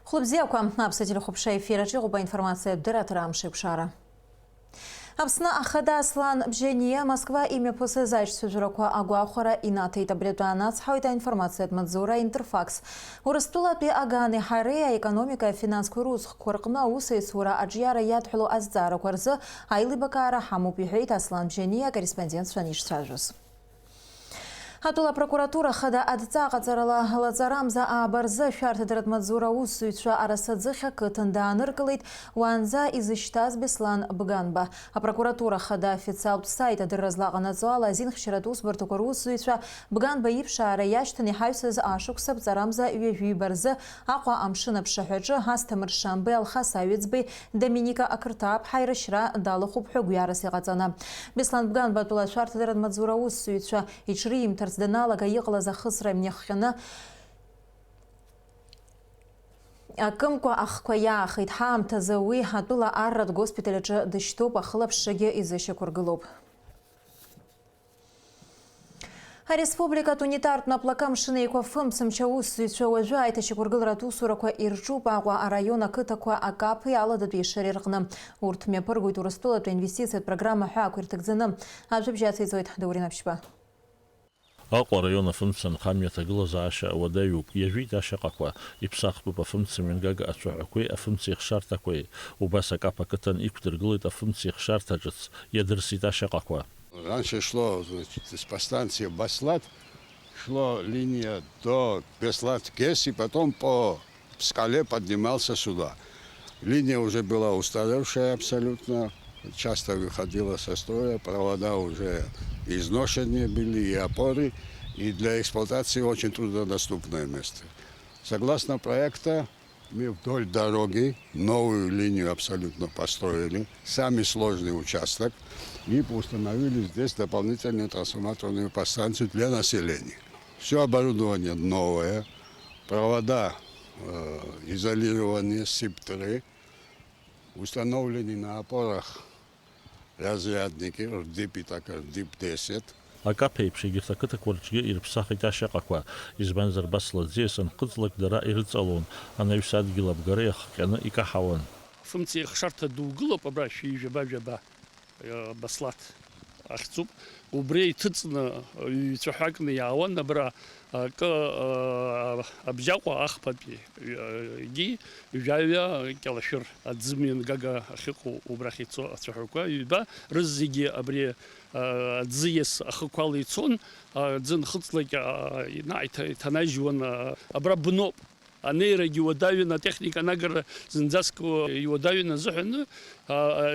Хлопзякам абсатили хопша эфира чигуба информация дыратырам шипшара. Апсна ахада Аслан Бжения Москва имя после зайчцу жироква агуахора и наты таблетуанац хауита информация от Мадзура Интерфакс. Урастула пи аганы харея экономика финанску русх коркна усы сура аджьяра ядхулу аздара кварза айли бакара хаму пихейт Аслан Бжения корреспондент Шаниш Сажус. Хатула прокуратура хада адцаға царала лазарамза абарза шартыдырат Мадзура усуйтша арасадзыха кытында аныркалыйт уанза изыштаз Беслан Бганба. А прокуратура хада официал сайта дырразлага назуала зин хширатус бартукар усуйтша Бганба ипша араяштани хайсыз ашуксаб царамза юежуй барза аква амшина пшахаджа хастамыр шамбы алхасавицбы Доминика Акыртап хайрышра далы хуб хугуяраси гацана. Беслан Бганба тула шартыдырат Мадзура усуйтша ичрим Дналага ехала за хысра мнеххена. Акымква ахква яахит хаамта зауи хатула аррат госпиталяча дыштоп ахылапшаге изыше кургылоп. Республика тунитарт на плакам шинейква фымцам чаусу чауажа айтачи кургылрату сураква ирчупагва а района кытаква акапы алада двишериргна. Уртме пыргуй турыстула то инвестиция программа хакуртыкзыным. Ажибжацы изойт дауринапшпа. Аҟәа район афымцан хамҩа ҭагылаз аашьа уадаҩуп, иажәит ашьаҟақәа, иԥсахтәуп афымцамҩа мҩангага ацәаҳәақәеи, афымца ихшарҭақәеи, убас акап ақыҭан иқәдыргылеит афымца ихшарҭа ҿыц, иадырсит ашьаҟақәа. Раньше шло по станции Баслат, шло линия до Беслат-Кес и потом по скале поднимался сюда. Линия уже была устаревшая абсолютно, часто выходила со строя, провода уже изношенные были и опоры, и для эксплуатации очень труднодоступное место. Согласно проекта, мы вдоль дороги новую линию абсолютно построили, самый сложный участок, и установили здесь дополнительную трансформаторную подстанцию для населения. Все оборудование новое, провода изолированные, СИП-3, установлены на опорах разрядники, РДИП и так РДИП-10. Акапеиԥш егьырҭ ақыҭақәа рҿгьы ирԥсахит ашьаҟақәа, избанзар басла ӡиас анхыҵлак дара ирыҵалон, анаҩс адгьыл абгара иахҟьаны икаҳауан. Фымца ихшарҭа дугылоуп абра шәи-жәаба-жәаба Баслаҭ ахьӡуп. Убри иҭыҵны ҩ-ҵәаҳәакны иаауан абра акы абжьаҟәа ахԥатәигьы ҩажәа Кьалашәыр аӡымҩангага ахьыҟоу убрахь ицо ацәаҳәақәа ҩба рыззегьы абри аӡиас ахықәала ицон, аӡы нхыҵлак иҭанажьуан абра бноуп. Анеирагьы уадаҩын, атехника анагара зынӡаск иуадаҩын азыҳәаны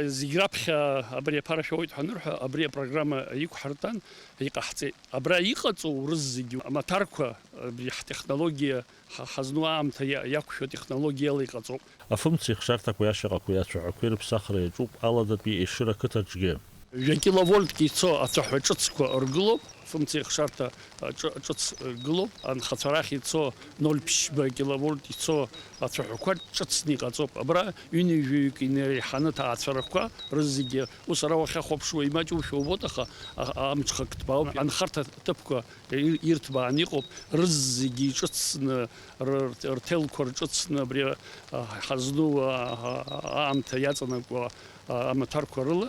зегь раԥхьа абри аԥара шәауеит ҳәа анырҳәа, абри апрограмма иқәҳарҭан иҟаҳҵеит. Абра иҟаҵоу рыззегьы амаҭарқәа абри ҳтехнологиа ҳазну аамҭа иақәшәо технологиала иҟаҵоуп. Афымца ихшарҭақәеи ашьаҟақәеи ацәаҳәақәеи рыԥсахра иаҿуп аладатәи Ешыра ақыҭаҿгьы. Жәакиловольтки ицо ацәаҳәа ҿыцқәа ргылоуп, фымца ихшарҭа ҿыц гылоуп, анхацәарахь ицо 0.2 киловольт ицо ацәаҳәақәа ҿыцны иҟаҵоуп. Абра ҩынҩажәаҩык инеиҳаны ҭаацәарақәа рызегьы ус ара уахьахәаԥшуа имаҷушәа убоит, аха амҽхак ҭбаауп, анхарҭа ҭыԥқәа ирҭбааны иҟоуп, рызегьы иҿыцны рҭелқәа рҿыцны абри ҳазну аамҭа иаҵанакуа амаҭарқәа рыла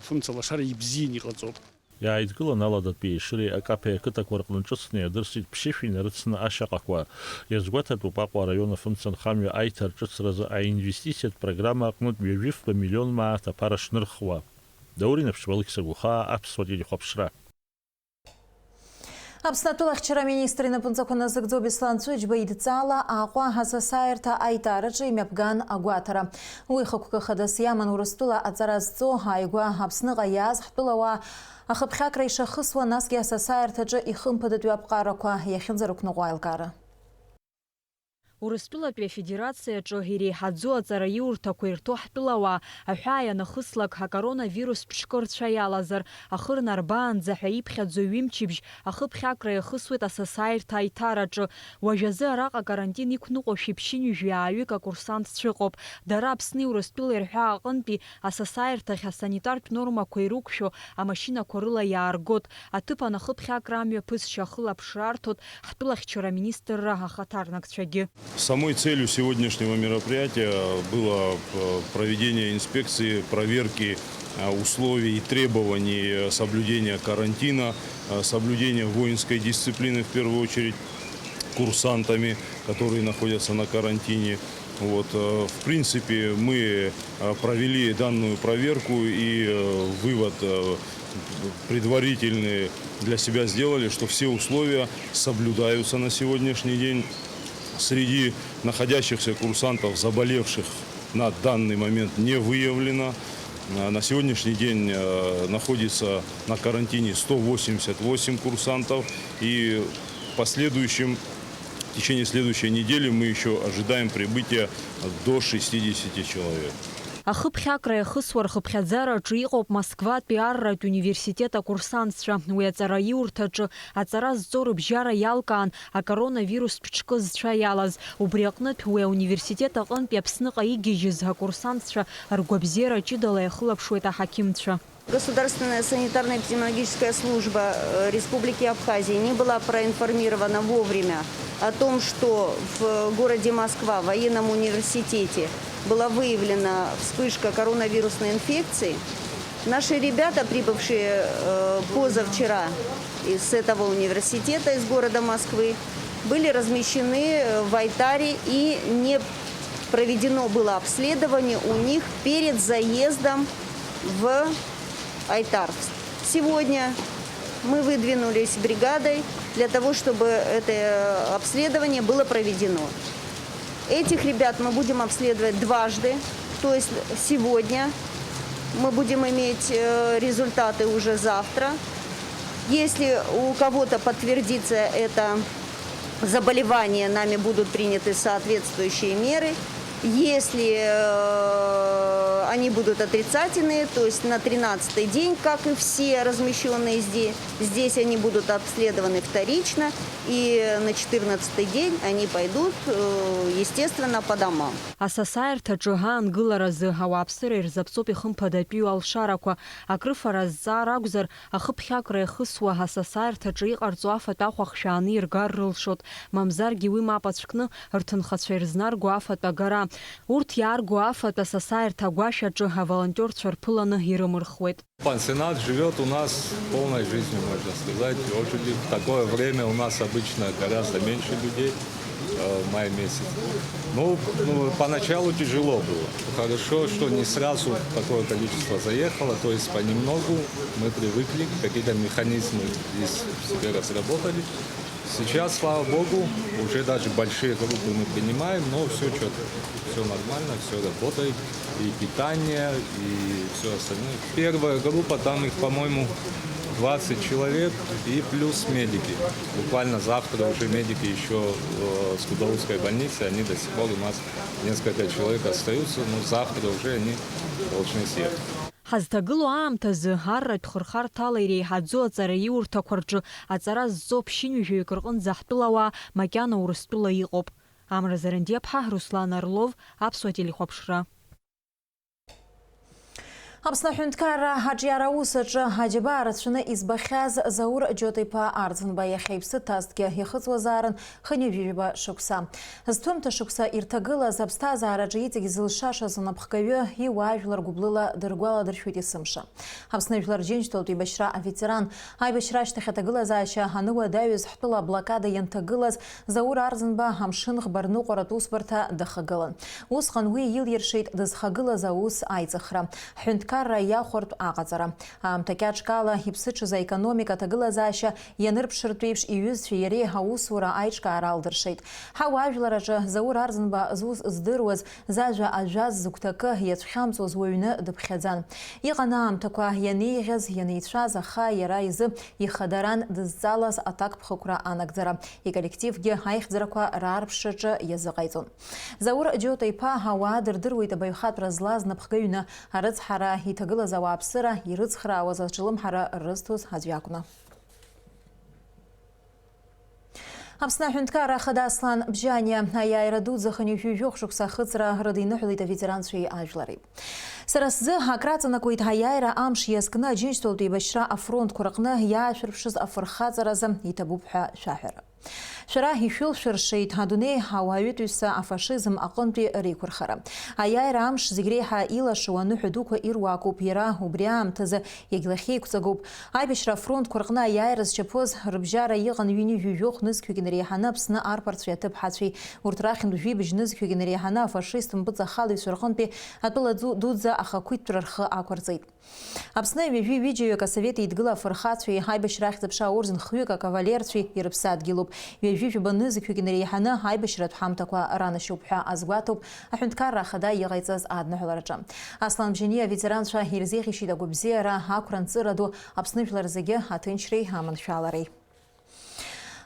фымца лашара ибзианы иҟаҵоуп. Иааидгылан аладатәи Ешыреи акапеи ақыҭақәа рҟны ҿыцны иадырсит ԥшьышәи нарыцны ашьаҟақәа. Иазгәаҭатәуп Аҟәа арайон афымца нхамҩа аиҭа рҿыцразы аинвестициатә программа аҟнытә ҩажәифба миллион мааҭ аԥара шнырхуа. Даурина Ԥшьбалықь Сагәхаа, Аԥсуа телехәаԥшра. Аԥснатәыла ахьчара министр инапынҵақәа назыгӡо Беслан Цәыџьба идҵаала Аҟәа ҳасасааирҭа аитаараҿы имҩаԥган агәаҭара. Уи хықәкы хадас иаман Урыстәыла аҵара зҵо ааигәа Аԥсныҟа иааз ҳтәылауаа ахыԥхьакра ишахысуа, насгьы асасааирҭаҿы ихымԥадатәи аԥҟарақәа иахьынӡарықәныҟәо аилкаара. Урыстәылатәи афедерациаҿы иреиҳаӡоу аҵараиурҭақәа ирҭо ҳтәылауаа аҳәаа ианахыслак акоронавирус ԥшькырцәа иалазар, ахы рнарбаанӡа ҳәа иԥхьаӡо ҩымчыбжь ахыԥхьакра иахысуеит асасааирҭа аиҭараҿы. Уажәазы араҟа карантин иқәныҟәо шәиԥшьынҩажәаҩык акурсантцәа ыҟоуп. Дара Аԥсни Урыстәыла ирҳәо аҟынтәи асасааирҭахь асанитартә нормақәа ирықәшәо амашьынақәа рыла иааргот. Аҭыԥ анахыԥхьакра амҩа ԥысшьа ахылаԥшра арҭот ҳтәылахьчара аминистрра ахаҭарнакцәагьы. Самой целью сегодняшнего мероприятия было проведение инспекции, проверки условий и требований соблюдения карантина, соблюдения воинской дисциплины, в первую очередь, курсантами, которые находятся на карантине. Вот, в принципе, мы провели данную проверку и вывод предварительный для себя сделали, что все условия соблюдаются на сегодняшний день. Среди находящихся курсантов, заболевших на данный момент не выявлено. На сегодняшний день находится на карантине 188 курсантов. И в течение следующей недели мы еще ожидаем прибытия до 60 человек. Ахыԥхьакра иахысуа рхыԥхьаӡараҿы иҟоуп Москватәи Арратә университет акурсантцәа. Уи аҵара иурҭаҿы аҵара зҵо рыбжьара иалкаан акоронавирустә ҽкызцәа иалаз. Убри аҟнытә уи ауниверситет аҟынтәи Аԥсныҟа игьежьыз акурсантцәа ргәабзиара ҷыдала иахылаԥшуеит аҳақьымцәа. Государственная санитарно-эпидемиологическая служба Республики Абхазия не была проинформирована вовремя о том, что в городе Москва, в военном университете, была выявлена вспышка коронавирусной инфекции. Наши ребята, прибывшие позавчера с этого университета, из города Москвы, были размещены в Айтаре, и не проведено было обследование у них перед заездом в Айтар. Сегодня мы выдвинулись бригадой для того, чтобы это обследование было проведено. Этих ребят мы будем обследовать дважды, то есть сегодня мы будем иметь результаты уже завтра. Если у кого-то подтвердится это заболевание, нами будут приняты соответствующие меры. Если они будут отрицательные, то есть на 13-й день, как и все размещенные здесь они будут обследованы вторично, и на 14-й день они пойдут, естественно, по домам. Асасаирҭаҿы аангыларазы ауааԥсыра ирзаԥҵоуп ихымԥадатәиу алшарақәа. Акрыфара зҵаар акәзар, ахыԥхьакра иахысуа асасаирҭаҿы иҟарҵо афатә ахәахшәа ааны иргар рылшот. Мамзаргьы уи мап ацәкны рҭынхацәа ирзнарго афатә агара. Урҭ иаарго афатә асасаирҭа агәашьаҿы аволонтерцәа рԥыланы ирымырхуеит. Пансионат живет у нас полной жизнью, можно сказать. Очень в такое время у нас обычно гораздо меньше людей, май месяц. Ну, поначалу тяжело было. Хорошо, что не сразу такое количество заехало, то есть понемногу мы привыкли, какие-то механизмы здесь себе разработали. Сейчас, слава богу, уже даже большие группы мы принимаем, но все четко, все нормально, все работает, и питание, и все остальное. Первая группа, там их, по-моему, 20 человек и плюс медики. Буквально завтра уже медики еще с Гудовской больницы, они до сих пор у нас несколько человек остаются, но завтра уже они должны съехать. Ҳазҭагылоу аамҭазы арратә хырхарҭала иреиҳаӡоу аҵара иурҭақәа рҿы аҵара зҵо ԥшьынҩажәаҩык рҟынӡа ҳтәылауаа макьана Урыстәыла иҟоуп. Амра Зарандиаԥҳа, Руслан Орлов, Аԥсуа телехәаԥшра. Аԥсны аҳәынҭқарра аҿиара аус аҿы аџьабаа рацәаны избахьаз Заур Џьота-иԥа Арӡынба иахьа иԥсы ҭазҭгьы иахыҵуазаарын хынҩажәижәаба шықәса. Зҭәымҭа шықәса ирҭагылаз аԥсҭазаараҿы иҵегь зылшашаз анапхгаҩы иуаажәлар гәыблыла дыргәаладыршәоит есымша. Аԥсны Жәлар Џьынџьтәылатә еибашьра аветеран аибашьра ашьҭахь аҭагылазаашьа аныуадаҩыз ҳтәыла аблокада ианҭагылаз Заур Арӡынба амшын ӷбарныҟәаратә усбарҭа дахагылан. Усҟан уи илиршеит дызхагылаз аус аиҵыхра. Аҳәынҭқарра иахәартә аҟаҵара. Аамҭа кьаҿкала иԥсыҽыз аекономика аҭагылазаашьа ианырԥшыртә еиԥш иҩызцәеи иареи аусура аиҿкаара алдыршеит. Ҳауаажәлараҿы Заур Арӡынба зус здыруаз зажәа ажәаз зыгәҭакы иацәхьамҵуаз уаҩны дыԥхьаӡан. Иҟан аамҭақәа ианеиӷьаз, ианеицәаз, аха иара изы ихадаран дызҵалаз аҭакԥхықәра анагӡара. Иколлективгьы аихьӡарақәа раарԥшраҿы иазыҟаиҵон. Заур Џьота-иԥа ауаа дырдыруеит абаҩхатәра злаз напхгаҩны. Арыцҳара иҭагылаз ауааԥсыра ирыцхраауаз аҿылымҳара рызҭоз аӡәы акәны. Аԥсны аҳәынҭқарра Ахада Аслан Бжьаниа аиааира дуӡӡа хынҩажәижәох шықәса ахыҵра рыдиныҳәалеит аветеранцәеи ажәлари. Сара сзы акраҵанакуеит аиааира амш иазкны Аџьынџьтәылатә еибашьра афронтқәа рҟны иаашәырԥшыз афырхаҵаразы иҭабуп ҳәа шәаҳәара. Шәара ишәылшәыршеит адунеи ауаҩытәыҩса афашизм аҟынтәи реиқәырхара. Аиааира амш зегь реиҳа илашоу аныҳәа дуқәа ируакуп, иара убри аамҭазы иагьлахьеиқәҵагоуп. Аибашьра афронтқәа рҟны аиааира зчаԥоз рыбжьара иҟан ҩынҩажәижәохә нызқьҩык инареиҳаны Аԥсны арԥарцәеи аҭыԥҳацәеи. Урҭ рахьынтә жәибжь нызқьҩык инареиҳаны афашист мпыҵахалаҩцәа рҟынтәи атәыла дуӡӡа ахақәиҭтәра рхы ақәырҵеит. Аԥсны ҩажәи-ҩыџьаҩык асовет еидгыла афырхацәеи аибашьра ахьӡ-аԥша аорден-хҩык акавалерцәеи ирыԥсадгьылуп. Ҩажәи-жәаба нызқьҩык инареиҳаны аибашьратә ҳамҭақәа ранашьоуп ҳәа азгәаҭоуп аҳәынҭқарра ахада иҟаиҵаз адныҳәалараҿы. Аслан Бџьаниа аветеранцәа ирзеиӷьишьеит агәабзиара, ақәра-нҵыра ду Аԥсны жәлар зегьы аҭынчреи аманшәалареи.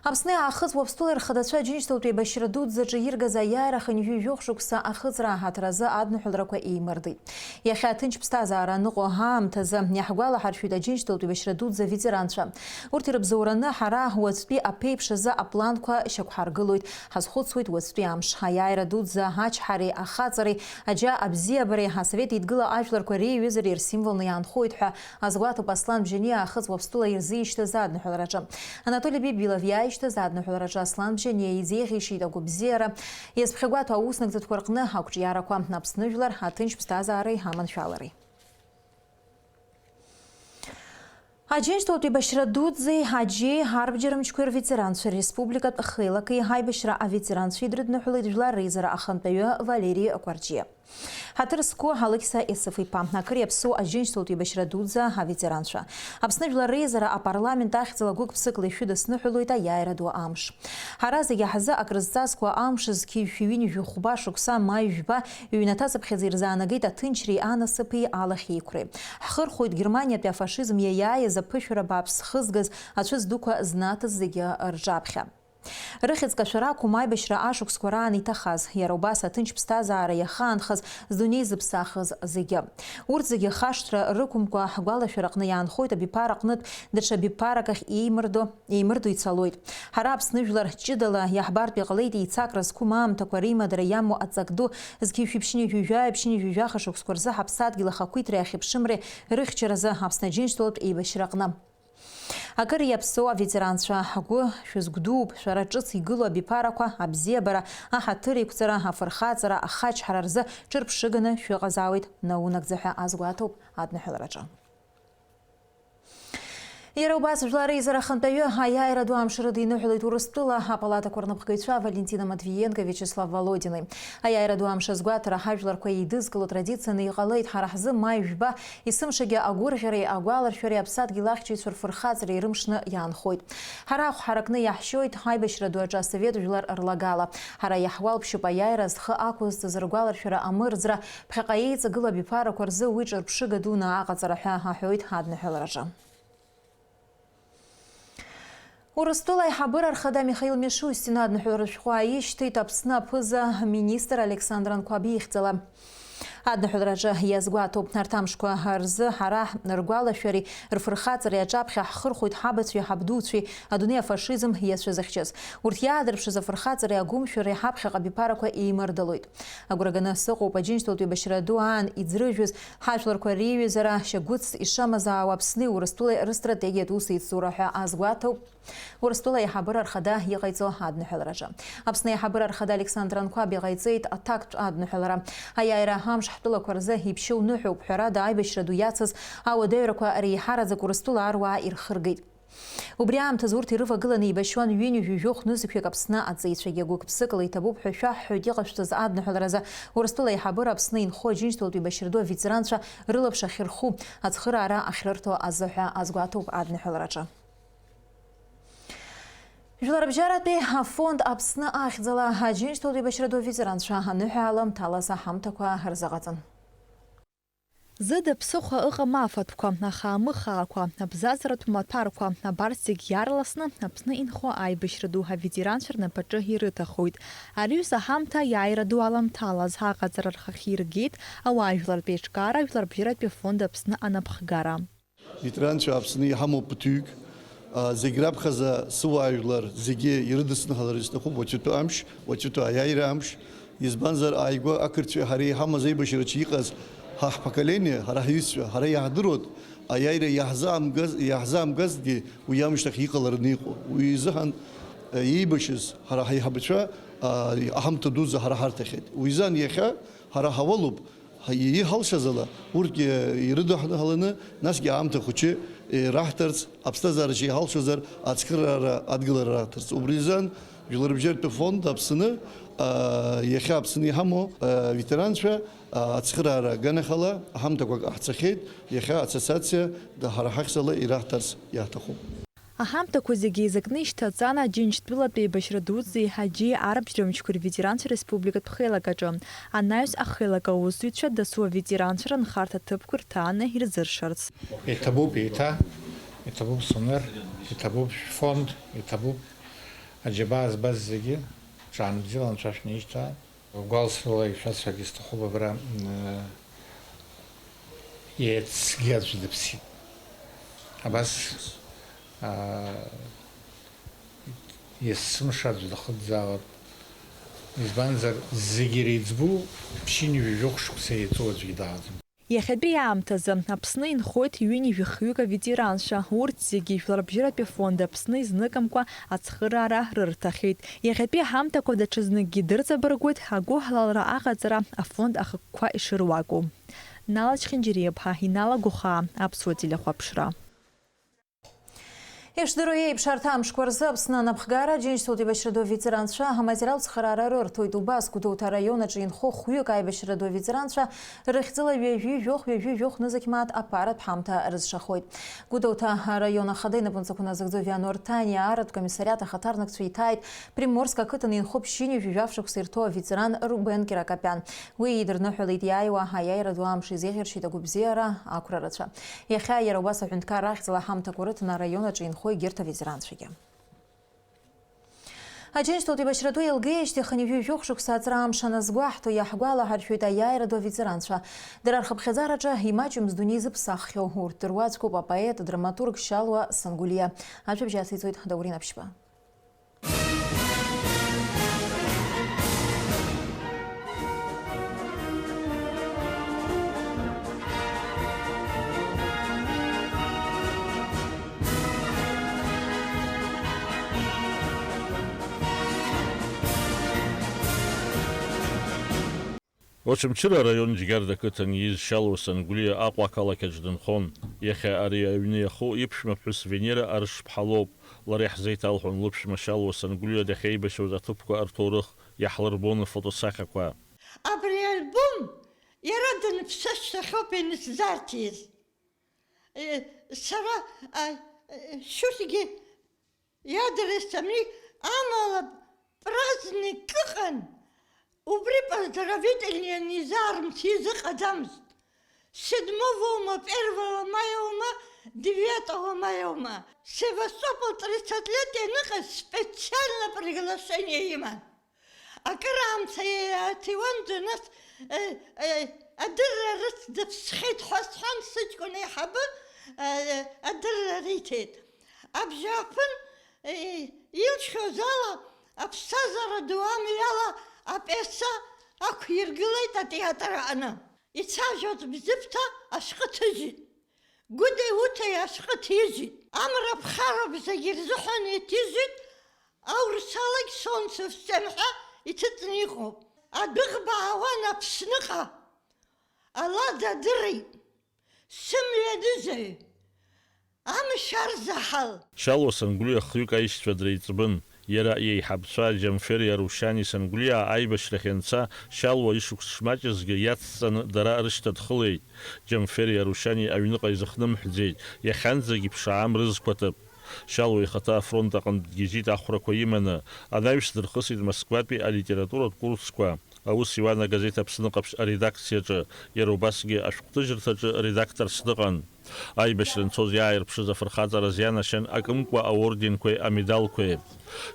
Аԥсны аахыҵ Уаԥстәыла ирхадацәа Аџьынџьтәылатәи аибашьра дуӡӡаҿы иргаз аиааира хынҩажәижәохә шықәса ахыҵра аҳаҭразы адныҳәалрақәа еимырдеит. Иахьа аҭынч ԥсҭазаара аныҟоу аамҭазы иаҳгәалаҳаршәоит Аџьынџьтәылатәи аибашьра дуӡӡа ветеранцәа. Урҭ ирыбзоураны ҳара уаҵәтәи аԥеиԥш азы апланқәа шьақәҳаргылоит. Ҳазхәыцуеит уаҵәтәи амш. Аиааира дуӡӡа ачҳареи ахаҵареи аџьа абзиабареи асовет еидгыла ажәларқәа реиҩызареи рсимволны иаанхоит ҳәа азгәаҭоуп Аслан Бџьаниа аахыҵ Уаԥстәыла ирзишьҭыз адныҳәалраҿы. Анатолий Бибилов иааишьҭыз адныҳәалраҿы Аслан Бџьаниа изеиӷьишьеит агәабзиара, иазԥхьагәаҭоу ауснагӡатәқәа рҟны ақәҿиарақәа Аԥсны жәлар аҭынч ԥсҭазаареи аманшәалареи. Аџьынџьтәылатәи аибашьра дуӡӡеи аџьеи арбџьармычқәеи рветеранцәа республикатә хеилаки аибашьра аветеранцәеи дрыдныҳәалеит Жәлар Реизара ахантәаҩы Валерий Кәарҷиа. Ҳаҭыр зқәу Алықьса Есыф-иԥа акыр иаԥсоу Аџьынџьтәылатәи аибашьра дуӡӡа аветеранцәа. Аԥсны Жәлар Реизара апарламент ахьӡала гәык-ԥсыкла ишәыдысныҳәалоит аиааира ду амш. Ҳара зегьы ҳзы акрызҵазкуа амш зқьи-ҩынҩажәихәба шықәса маи жәба ҩнаҭацыԥхьаӡа ирзаанагеит аҭынчреи анасыԥи алахьеиқәреи. Ҳхырхәоит Германиатәи афашизм иаиааиз аԥышәара бааԥс зхызгаз ацәыӡ дуқәа знатыз зегьы рҿаԥхьа. Рыхьӡ кашәарақәым аибашьра ашықәсқәа раан иҭахаз, иара убас аҭынч ԥсҭазаара иахаанхаз, здунеи зыԥсахыз зегьы. Урҭ зегьы хашҭра рықәымкәа ҳгәалашәараҟны иаанхоит абиԥара аҟнытә даҽа биԥарак ахь еимырдо ицалоит. Ҳара Аԥсны жәлар ҷыдала иаҳбартә иҟалеит еицакра зқәым аамҭақәа реимадара иамоу аҵак ду зқьи-шәиԥшьни-жәижәааи шықәсқәа рзы ҳаԥсадгьыл ахақәиҭреи ахьыԥшымреи рыхьчаразы Аԥсны Аџьынџьтәылатәи аибашьраҟны. Акыр иаԥсоу аветеранцәа ҳгәы шәызгәдууп, шәара ҿыц игылоу абиԥарақәа, абзиабара, аҳаҭыр еиқәҵара, афырхаҵара, ахачҳара рзы ҿырԥшыганы шәыҟазаауеит наунагӡа ҳәа азгәаҭоуп адныҳәалраҿы. Иара убас Жәлар Реизара ахантәаҩы аиааира ду амш рыда иныҳәалеит Урыстәыла апалатақәа рнапхгаҩцәа Валентина Матвиенко, Вячеслав Володины. Аиааира ду амш азгәаҭара ҳажәларқәа еидызкыло традицианы иҟалеит. Ҳара ҳзы маи жәба есымшагьы агәырӷьареи агәаларшәареи аԥсадгьыл ахьчаҩцәа рфырхаҵареи рымшны иаанхоит. Ҳара ахәҳаракны иаҳшьоит ҳаибашьра ду аҿы асовет жәлар рлагала. Ҳара иаҳуалԥшьуп аиааира зхы ақәызҵаз ргәаларшәара амырӡра, ԥхьаҟа еиҵагылоу абиԥарақәа рзы уи ҿырԥшыга дуны аҟаҵара ҳәа аҳәоит адныҳәалраҿы. Урыстәыла аиҳабыра архада Михаил Мишустин адныҳәалра шәҟәы ааишьҭит Аԥсны аԥыза министр Александр Анқәаби ихьӡала. Адныҳәалраҿы иазгәаҭоуп арҭ амшқәа рзы ҳара ргәалашәареи рфырхаҵареи аҿаԥхьа ҳхырхәоит ҳабацәеи ҳабдуцәеи адунеи афашизм иацәазыхьчаз. Урҭ иаадырԥшыз афырхаҵареи агәымшәареи ҳаԥхьаҟа абиԥарақәа еимырдалоит. Агәра ганы сыҟоуп Аџьынџьтәылатәи аибашьра ду аан иӡрыжәыз ҳажәларқәа реиҩызара шьагәыц ишамазаауа Аԥсни Урыстәылеи рыстратегиатә усеицура ҳәа азгәаҭоуп Урыстәыла аиҳабыра архада иҟаиҵо адныҳәалраҿы. Аԥсны аиҳабыра архада Александр Анқәаби иҟаиҵеит аҭактә адныҳәалара. Аиааира амш ҳтәылақәа рзы иԥшьоу ныҳәоуп ҳәарада аибашьра ду иацыз ауадаҩрақәа реиҳараӡак Урыстәыла аруаа ирхыргеит. Убри аамҭазы урҭ ирывагыланы еибашьуан ҩынҩажәижәохә нызқьҩык Аԥсны аҵеицәагьы гәык-ԥсыкала иҭабуп ҳәа шәаҳҳәоит иҟашәҵаз адныҳәаларазы Урыстәыла аиҳабыра Аԥсны инхо Аџьынџьтәылатәи аибашьра ду аветеранцәа рылаԥш ахьырху ацхыраара ахьрырҭо азы ҳәа азгәаҭоуп адныҳәалараҿы. Жәларбжьаратәи афонд Аԥсны ахьӡала Аџьынџьтәылатәи аибашьра ду аветеранцәа аныҳәаламҭалаз аҳамҭақәа рзыҟаҵан. Зыда ԥсыхәа ыҟам афатәқәа, аха амыхаақәа, абзазаратә маҭәарқәа, абарҭ зегь иаарласны Аԥсны инхо аибашьра ду аветеранцәа рнапаҿы ирыҭахоит. Ариҩыза аҳамҭа аиааира ду аламҭалаз аҟаҵара рхахь иргеит ауаажәлартә еиҿкаара Жәларбжьаратәи афонд Аԥсны анапхгара. Ветеранцәа Аԥсны иҳамоуп ԥҭҩык. Зегь раԥхьаӡа сыуаажәлар зегьы ирыдысныҳәалар исҭахуп уаҵәытәу амш, уаҵәытәу аиааира амш. Избанзар ааигәа ақырҭцәеи ҳареи иҳамаз аибашьраҿы иҟаз ҳаҳпоколение, ҳара ҳҩызцәа, ҳара иаҳдыруат аиааира иаҳзаамгазгьы уи амшьҭахь иҟалараны иҟоу. Уи изыҳәан иибашьыз ҳара ҳаиҳабацәа аҳамҭа дуӡӡа ҳара ҳарҭахьеит. Уи изан иахьа ҳара ҳауалуп иҳалшаз ала урҭгьы ирыдыҳаланы насгьы аамҭа хәыҷы раҳҭарц аԥсҭазаараҿы иҳалшозар ацхыраара адгылара раҳҭарц. Убри изан Жәлар бюджеттә фонд Аԥсны иахьа Аԥсны иҳамоу ветеранцәа ацхыраара аганахала аҳамҭақәак ҟаҳҵахьеит, иахьа ассоциациа ҳара ҳахьӡ ала ираҳҭарц иаҳҭахуп. Аҳамҭақәа зегьы еизакны ишьҭаҵан Аџьынџьтәылатәи еибашьра дуӡӡеи Ҳаџьи арбџьармычқәа рветеранцәа республикатә хеилагаҿы анаҩс ахеилак аусзуҩцәа дасу аветеранцәа рынхарҭа ҭыԥқәа рҭааны ирзыршарц. Иҭабуп еиҭа, иҭабуп СУНР, иҭабуп фонд, иҭабуп аџьабаа збаз зегьы ҿаанбзиала Анцәа шәнаишьҭааит. Гәалсрыла ишәацәак исҭахуп абра иеицгьы аӡәы дыԥсит. Абас есымша аӡәы дахыӡаалап. Избанзар зегьы иреиҵбу ԥшьынҩ ҩажәох шықәса еиҵоу аӡәгьы дааӡам. Иахьатәи аамҭазы Аԥсны инхоит ҩынҩажәи-хҩык аветеранцәа. Урҭ зегьы Жәлар бжьаратәи афонд Аԥсны изныкымкәа ацхыраара рырҭахьеит. Иахьатәи аҳамҭақәа даҽазныкгьы дырҵабыргуеит агәыҳалалра аҟаҵара афонд ахықәқәа ишыруаку. Нала Чхинџьириаԥҳа, Инала Гухаа, Аԥсуа телехәаԥшра. Ишдыру еиԥш арҭ амшқәа рзы Аԥсны анапхгара Аџьынџьтәылатә еибашьра ду аветеранцәа аматериал цхыраара рырҭоит. Убас Гәдоуҭа араион аҿы инхо хәҩык аибашьра ду аветеранцәа рыхьӡыла ҩажәи-жәох нызықьмаат апаратә ҳамҭа рызшахоит. Гәдоуҭа араион ахада инапынҵақәа назыгӡо Вианор Таниа аратә комиссариат ахаҭарнакцәа иҭааит Приморск ақыҭан инхо ԥшьынҩажәи жәаф-шықәса ирҭоу аветеран Рубен Киракапиан. Уи идырныҳәалеит иааиуа аиааира ду амш изеиӷьыршьеит агәыбзиара ақәра рацәа. Иахьа иара убас аҳәынҭқар ахьӡала ҳамҭақәа рыҭаны араион аҿы инхо егьырҭ аветеранцәагьы. Аџьынџьтәылатә еибашьра ду еилгеижьҭеи ҩажәи-жәох шықәса аҵра амш аназгәаҳҭо иаҳгәалаҳаршәоит аиааира ду аветеранцәа. Дара рхыԥхьаӡараҿы имаҷымз дунеи зыԥсаххьоу урҭ дыруаӡәкуп апоет, адраматург Шьалуа Сангәлиа. Ажәабжь ациҵоит Даурин Аԥшьба. Очамчыра район џьгьарда ақыҭан ииз Шьалуа Сангәлиа Аҟәа ақалақь дынхон. Иахьа ари аҩны иахоу иԥшәма ԥҳәыс Венера Аршԥҳа лоуп. Лара иаҳзеиҭалҳәон лыԥшәма Шьалуа Сангәлиа дахьеибашьуаз аҭыԥқәа рҭоурых иаҳлырбон афотосахьақәа. Абри альбом иара даныԥсашьҭахьоуп ианысзарҭиз. Сара шьоҭгьы иадырсҭамни амала праздник ыҟан. Убри поздравительные низармц изыҟаӡамызт. 7 1 9 мая Севастополь 30-летие ныҟаз специально приглашение иман. Акыраамҭа ҭиуанӡа нас адырра рыҭ дыԥсхьеит ҳәа сҳәан сыҷкәын еиҳабы адырра риҭеит. Абжьааԥын илшьоз ала аԥсҭазаара ду амҩала апиеса ақәиргылеит атеатр аҟны. Ицәажәоз Бзыԥҭа ашҟы ҭыжьит. Гәыдеи Уҭеи ашҟы ҭижьит. Амра ԥхароуп зегьы рзыҳәан иҭижьит. Аурысалагь солнцевсем ҳәа иҭыҵны иҟоуп. Адәыӷба аауан Аԥсныҟа. Алада адырит. Сымҩанызаҩ. Амш арзаҳал. Шьалуа Сангәлиа хҩык аишьцәа дреиҵбын. Иара иеиҳабцәа Џьамфер Иарушьани Сангәлиа аибашьрахь ианца Шьалуа ишықәс шмаҷызгьы иацҵаны дара рышьҭадхылеит. Џьамфер Иарушьани аҩныҟа изыхнымҳәӡеит. Иахьанӡагьы ԥшаам рызқәаҭыԥ. Шьалуа ихаҭа афронт аҟнытә дгьежьит ахәрақәа иманы. Анаҩс дырхысит Москватәи алитературатә курсқәа. Аус иуан агазеҭ Аԥсны ҟаԥшь аредакциаҿы. Иара убасгьы ашәҟәҭыжьырҭаҿы редакторс дыҟан. Аибашьра анцоз иааирԥшыз афырхаҵара зианашьан акымкәа аорденқәеи амедалқәеи.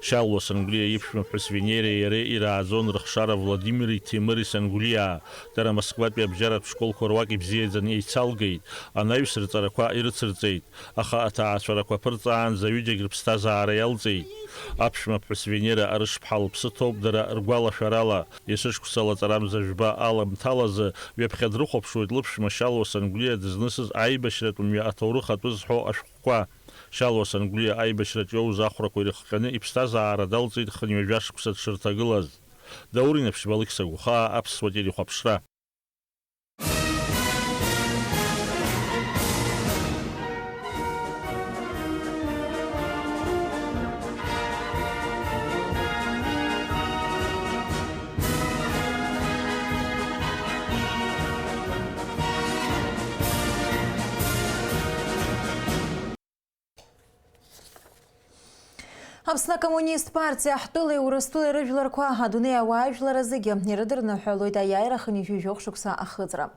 Шьалуа Сангәлиа иԥшәма ԥҳәыс Венереи иареи ирааӡон рыхшара Владимири Ҭемыри Сангәлиаа. Дара Москватәи абжьаратә школқәа руак ибзиаӡаны еицалгеит. Анаҩс рҵарақәа ирыцырҵеит. Аха аҭаацәарақәа ԥырҵаанӡа ҩыџьагь рыԥсҭазаара иалҵеит. Аԥшәма ԥҳәыс Венера Аршԥҳа лыԥсы ҭоуп дара ргәалашәарала. Есышықәса лаҵарамза жәба аламҭалазы ҩаԥхьа дрыхәаԥшуеит лыԥшәма Шьалуа Сангәлиа дызнысыз аибашьратә мҩа аҭоурых атәы зҳәо ашәҟәқәа. Шалос Англия Айбешрат Йоузахра Курихкане Ипстаза Арадалцит Ханьвяшксат Ширтагылаз. Даурина Пшбалыксагуха Апсватили Хапшра. Аԥсны Коммунист партия ҳтәыла Урыстәыла рыжәларқәа адунеи ауаажәлара зегьы ирыдырныҳәалоит аиааира хынҩажәижәох шықәса ахыҵра.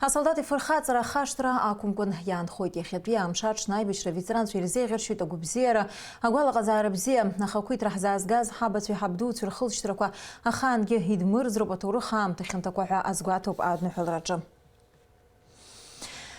Асолдат ифырхаҵара ахашҭра ақәымкәан иаанхоит. Иахьатәи амш аҽны аибашьра аветеранцәа ирзеиӷьаршьоит агәыбзиара, агәалаҟазаара бзиа, ахақәиҭра ҳзаазгаз ҳабацәеи ҳабдуцәеи рхылшьҭрақәа ахаангьы идмырӡроуп аҭоурых аамҭа хьанҭақәа ҳәа азгәаҭоуп адныҳәалраҿы.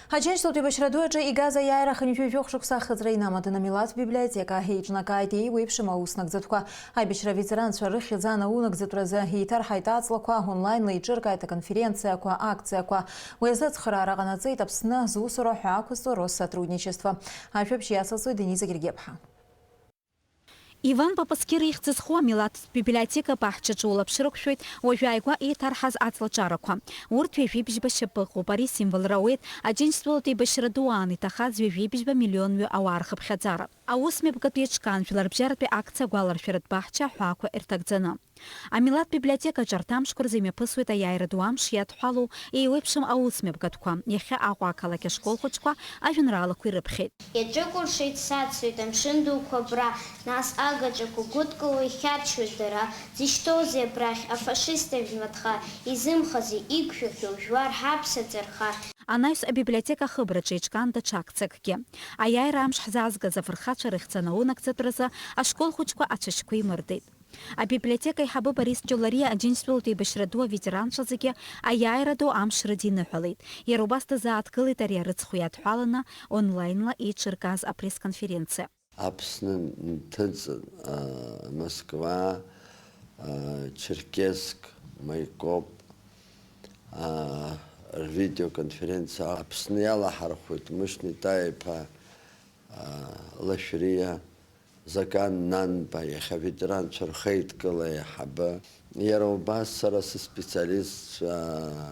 Аџьынџьтәылатәи еибашьра ду аҿы игаз аиааира хынҩажәижәох шықәса ахыҵра инамаданы амилаҭтә библиотека еиҿнакааит еиуеиԥшым ауснагӡатәқәа. Аибашьра аветеранцәа рыхьӡ анаунагӡатәразы еиҭарҳаит аҵлақәа, онлаинла еиҿыркааит аконференциақәа, акциақәа. Уи азыцхраара ҟанаҵеит Аԥсны зусура ҳәа ақәызҵо Россотрудничество. Ажәабжь иацылҵоит Дениза Гергеԥҳа. Иван Папаскир ихьӡызху амилаҭтә библиотека баҳчаҿы улаԥшырықәшәоит уажәы ааигәа еиҭарҳаз аҵлаҿарақәа. Урҭ ҩажәибжьба шьапыҟоуп. Ари символыр ауеит аџьынџьтәылатәи еибашьра ду аан иҭахаз ҩажәибжьба миллионҩы ауаа рхыԥхьаӡара. Аусмҩаԥгатәи аҿкаанжәлар рыбжьаратәи акциа агәаларшәаратә баҳча аҳәаақәа ирҭагӡаны. Амилаҭтә библиотекаҿы арҭ амшқәа рзы имҩаԥысуеит аиааира ду амш иадҳәалоу еиуеиԥшым аусмҩаԥгатәқәа. Иахьа Аҟәа ақалақь ашкол хәыҷқәа ажәеинраалақәа ирыԥхьеит. Иаҿыкәыршеит сацуеит амшын дуқәа абра, нас агаҿақәа гәыдкыло ихьарчуеит дара. Зышьҭоузеи абрахь афашист аҩнуаҭха, изымхазеи иқәшәахьоу жәлар ҳаԥсаҵарха. Анаҩс абиблиотека ахыбраҿы еиҿкаан даҽа акциакгьы. Аиааира амш ҳзаазгаз афырхацәа рыхьӡ анаунагӡатәразы ашкол хәыҷқәа ацәашьқәа имырдеит. Абиблиотека аиҳабы Борис Ҷолариа аџьынџьтәылатәи еибашьра ду аветеранцәа зегьы аиааира ду амш рыдиныҳәалеит. Иара убас дазааҭгылеит ари арыцхә иадҳәаланы онлайнла еиҿыркааз апресс-конференциа. Аԥсны нҭыҵын Москва, Черкесск, Майкоп рвидеоконференциа Аԥсны иалаҳархәоит Мышни Таиԥа, Лашәриа, Закан Нанба, иахьа аветеранцәа рхеидкыла иаҳабы. Иара убас сара сспециалистцәа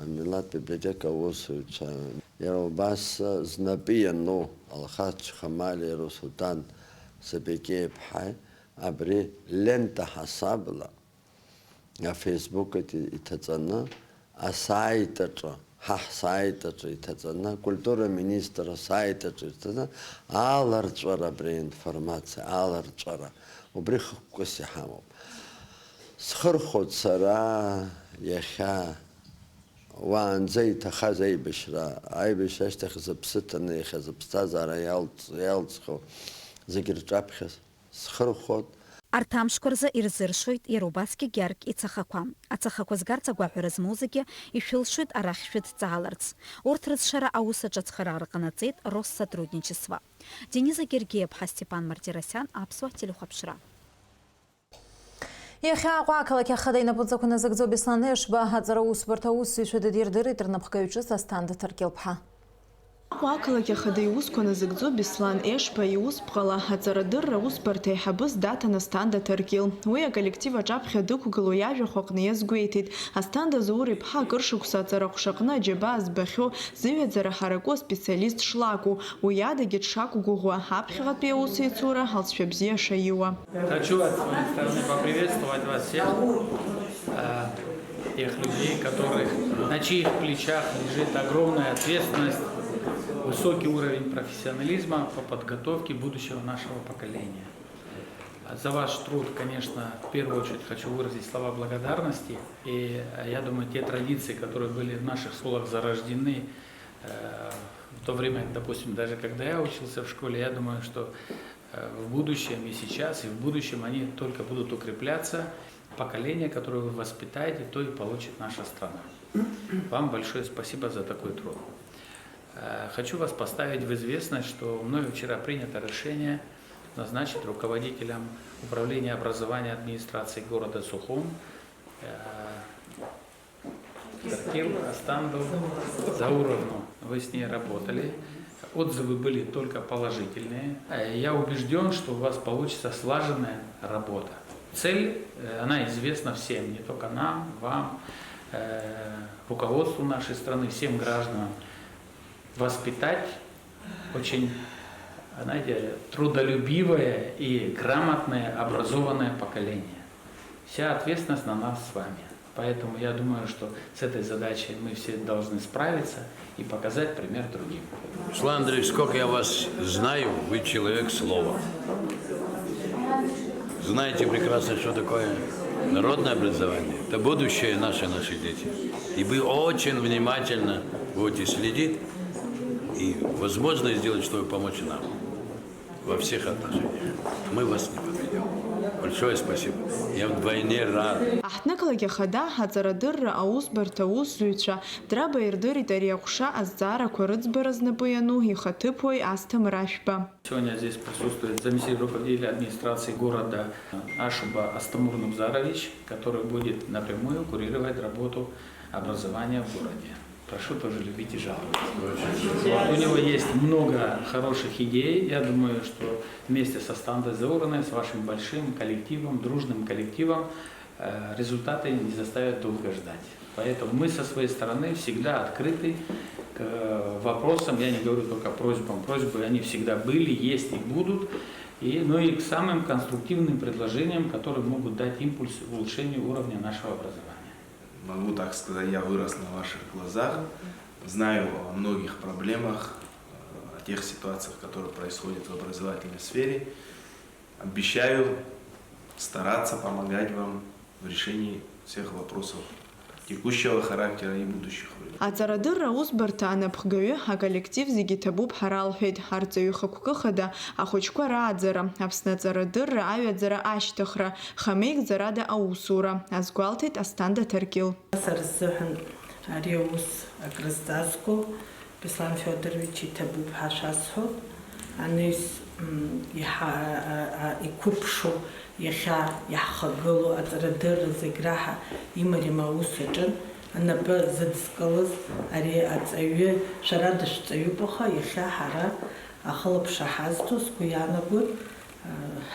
амилаҭтә библиотека аусуцәа. Иара убас знапы иану Алхас Чхамали Русултан Сабекеи-ԥҳа абри лента ҳасабла афейсбук иҭаҵаны асайт аҿы ҳаҳсайт аҿы иҭаҵаны акультура министр асайт аҿы иҭаҵаны аларҵәара абри информациа аларҵәара убри хықәкыс иҳамоуп. Схырхәоит сара иахьа уаанӡа иҭахаз аибашьра ашьҭахь зыԥсы ҭаны иахьаз аԥсҭазаара иалҵхьоу зегьы рҿаԥхьа схырхәоит. Арҭ амшқәа рзы ирзыршоит иара убасгьы гьаргь ицахақәа. Ацахақәа згарц агәаҳәара змоу зегьы ишәылшоит арахь шәыдҵааларц. Урҭ рызшара аус аҿыцхыраара ҟанаҵеит Россотрудничество. Дениза Гергеԥҳа, Степан Мартиросиан, Аԥсуа телехәаԥшра. Иахьа Аҟәа ақалақь ахада инапынҵақәа назыгӡо Беслан Ешба аҵара усбарҭа аусзуҩцәа дадирдырит рнапхгаҩ-ҿыц Асҭанда Ҭаркел-ԥҳа. Аҟәа ақалақь ахада иусқәа назыгӡо Беслан Ешба иусԥҟала аҵарадырра аусбарҭа аиҳабы Даҭан Асҭанда Ҭаркел. Уи аколлектив аҿаԥхьа дықәгыло иажәахә аҟны иазгәеиҭеит. Асҭанда Заур-иԥҳа акыр шықәса аҵараҟәшаҟны аџьабаа збахьоу зыҩаӡара ҳараку специалист шлакәу. Уи адагьы дшақәгәыӷуа аԥхьаҟатәи аусеицура алҵшәа бзиа шаиуа. Хочу от своей стороны поприветствовать вас всех, тех людей, на чьих плечах лежит огромная ответственность, высокий уровень профессионализма по подготовке будущего нашего поколения. За ваш труд, конечно, в первую очередь хочу выразить слова благодарности. И я думаю, те традиции, которые были в наших школах зарождены в то время, допустим, даже когда я учился в школе, я думаю, что в будущем и сейчас, и в будущем они только будут укрепляться. Поколение, которое вы воспитаете, то и получит наша страна. Вам большое спасибо за такой труд. Хочу вас поставить в известность, что мною вчера принято решение назначить руководителем управления образования администрации города Сухум Ҭаркел Астанду Зауровну. Вы с ней работали. отзывы были только положительные. Я убежден, что у вас получится слаженная работа. Цель, она известна всем, не только нам, вам, руководству нашей страны, всем гражданам. Воспитать очень, знаете, трудолюбивое и грамотное, образованное поколение. Вся ответственность на нас с вами. Поэтому я думаю, что с этой задачей мы все должны справиться и показать пример другим. Руслан Андреевич, сколько я вас знаю, вы человек слова. Знаете прекрасно, что такое народное образование. Это будущее наши дети. И вы очень внимательно будете следить и возможно сделать, чтобы помочь нам во всех отношениях. Мы вас не подведем. Большое спасибо. Я вдвойне рад. Аҳҭнықалагьы ахада ҳаҵарадырра аусбарҭа аусзуҩцәа драба ирдырит ари аҟәша азҵаарақәа рыӡбара знапы иану ихаҭыԥуаҩ Асҭамыр Ашәба. Сегодня здесь присутствует заместитель руководителя администрации города Ашуба Астамур Нубзарович, который будет напрямую курировать работу образования в городе. Прошу тоже любить и жаловать. У него есть много хороших идей. Я думаю, что вместе со Стандой Зауровной, с вашим большим коллективом, дружным коллективом, результаты не заставят долго ждать. Поэтому мы со своей стороны всегда открыты к вопросам, я не говорю только просьбам. Просьбы они всегда были, есть и будут. Но и к самым конструктивным предложениям, которые могут дать импульс улучшению уровня нашего образования. Могу так сказать, я вырос на ваших глазах, знаю о многих проблемах, о тех ситуациях, которые происходят в образовательной сфере. Обещаю стараться помогать вам в решении всех вопросов текущего характера и будущих. Аҵарадырра аусбарҭа анапхгаҩы аколлектив зегьы иҭабуп ҳара алҳәеит. Ҳарҵаҩы-хықәкы хада ахәыҷқәа рааӡара, Аԥсны аҵарадырра аҩаӡара ашьҭыхра, хамеигӡарада аусура, азгәалҭеит Асҭанда Ҭаркьыл. Сара сзыҳәан ари аус акрызҵазкуа Беслан Феодорович иҭабуп ҳәа шәасҳәоит. Анаҩс иқәыԥшу иахьа иаҳхагылоу аҵарадырра зегь раҳа имариам аус аҿы анапы зыдскылаз ари аҵаҩы шәара дышәҵаҩуп, аха иахьа ҳара ахылаԥшра ҳазҭо сгәы иаанагоит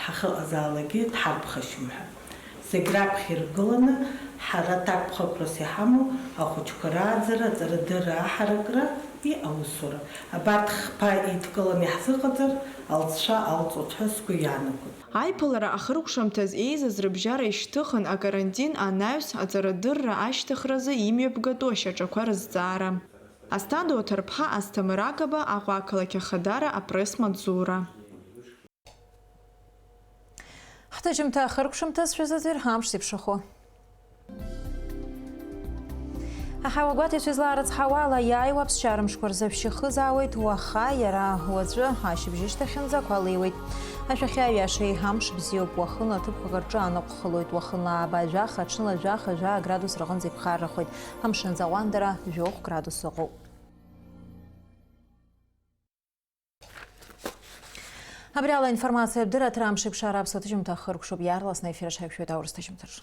ҳахьыҟазаалакгьы дҳарԥхашьом ҳәа. Зегь раԥхьа иргыланы ҳара ҭакԥхықәрас иҳамоу ахәыҷқәа рааӡара, аҵарадырра аҳаракра и аусура. Абарҭ хԥа идкыланы иаҳзыҟаҵар алҵшәа алҵуеит ҳәа сгәы иаанагоит. Аиԥылара ахыркәшамҭаз еизаз рыбжьара ишьҭыхын акарантин анаҩс аҵарадырра ашьҭыхразы имҩаԥгатәу ашьаҿақәа рызҵаара. Асҭанда Оҭарԥҳа, Асҭамыр Акаба, Аҟәа ақалақь ахадара, апресс-маҵзура. Ҳҭаҷымҭа ахыркәшамҭазшәазазыр ҳамш зеиԥшрахо. Аҳауагәаҭаҩцәа излаарыцҳауа ала иааиуа аԥсшьарымшқәа рзы шәшьахызаауеит уаха, иара уаҵәы ашьыбжьышьҭахьынӡа ақәалеиуеит. Ашәахьы аҩашеи ҳамш бзиоуп, уахынла ҭыԥқәак рҿы анаҟәхылоит, уахынла абажәаха, ҽнла жәаха градус рҟынӡа иԥхаррахоит. Амшынӡа ауандара 2 градус ыҟоуп. Абри ала информациа бдыраҭара амшеиԥшара аԥсуа ҭыжьымҭа ахыркәшоуп, иаарласны ефир аҽҳаиқәшәоит аурыс ҭыжьымҭаҿы.